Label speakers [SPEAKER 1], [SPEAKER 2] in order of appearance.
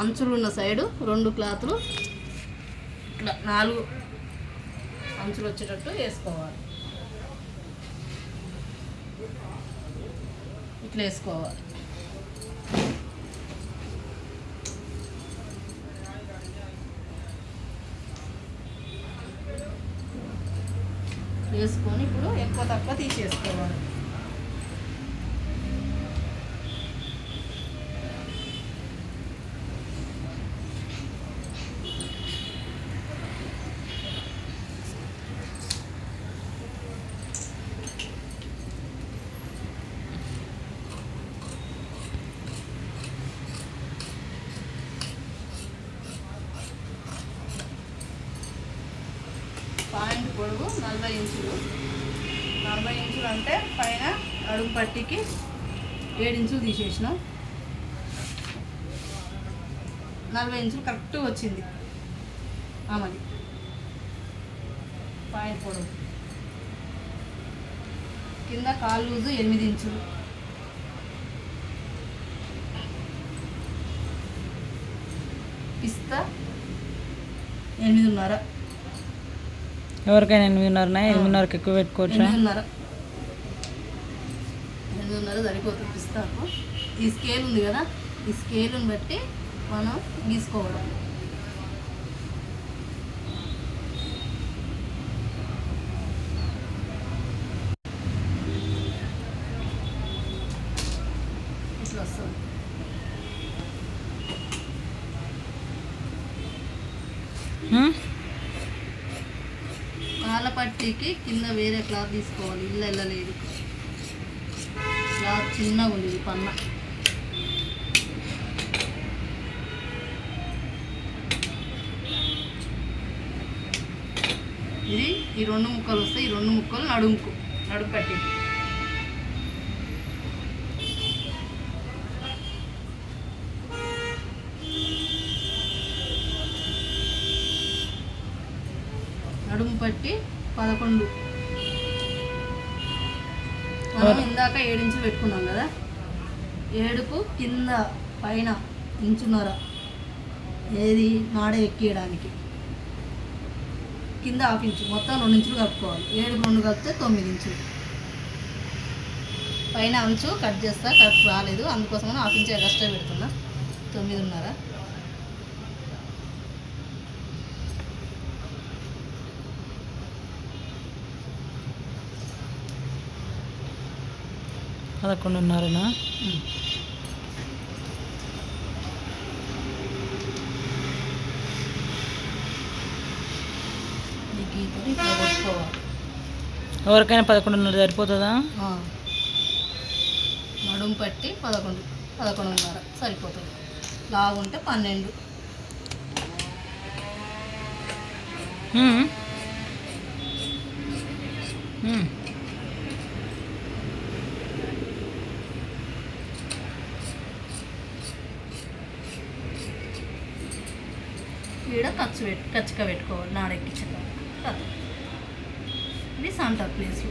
[SPEAKER 1] అంచులు ఉన్న సైడు 2 క్లాతులు ఇట్లా 4 అంచులు వచ్చేటట్టు వేసుకోవాలి. ఇట్లా వేసుకోవాలి. వేసుకొని ఇప్పుడు ఎక్కువ తక్కువ తీసేసుకోవాలి. పాయింట్ పొడవు 40 ఇంచులు. 40 ఇంచులు అంటే పైన అడుగు పట్టికి 7 ఇంచులు తీసేసినాం. 40 ఇంచులు కరెక్ట్ వచ్చింది ఆమెది పాయింట్ పొడవు. కింద కాలు లూజు 8 ఇంచులు. పిస్తా 8.5.
[SPEAKER 2] ఎవరికైనా 8.5 8.5కి ఎక్కువ పెట్టుకోవచ్చా?
[SPEAKER 1] 8.5 సరిపోతుంది పిస్తాకు. ఈ స్కేల్ ఉంది కదా, ఈ స్కేల్ని బట్టి మనం గీసుకోవడం. ఇట్లా వస్తుంది. కాళ్ళ పట్టీకి కింద వేరే క్లాత్ తీసుకోవాలి. ఇల్లు వెళ్ళలేదు, క్లాత్ చిన్నగా ఉంది ఇది పన్న. ఇది ఈ 2 ముక్కలు వస్తాయి. ఈ 2 ముక్కలు నడుము పట్టీకి. నడుము పట్టి 11. మనం ఇందాక 7 ఇంచులు పెట్టుకున్నాం కదా, 7కు కింద పైన 1.5 ఇంచు ఏది నాడ ఎక్కియడానికి కింద 1/2 ఇంచు, మొత్తం 2 ఇంచులు కలుపుకోవాలి. 7కు 2 కలిపితే 9 ఇంచులు. పైన అంచు కట్ చేస్తా, కరెక్ట్ రాలేదు, అందుకోసం 1/2 ఇంచు ఎక్స్ట్రా పెడుతున్నా. 9.5.
[SPEAKER 2] పదకొండున్నరనా? ఎవరికైనా 11.5 సరిపోతుందా?
[SPEAKER 1] నడుము పట్టి 11.5 సరిపోతుంది. లాగుంటే 12. ఈడ కచ్చిగా పెట్టుకోవాలి నాడెక్కించక. ఇది సెంటర్ ప్లేస్.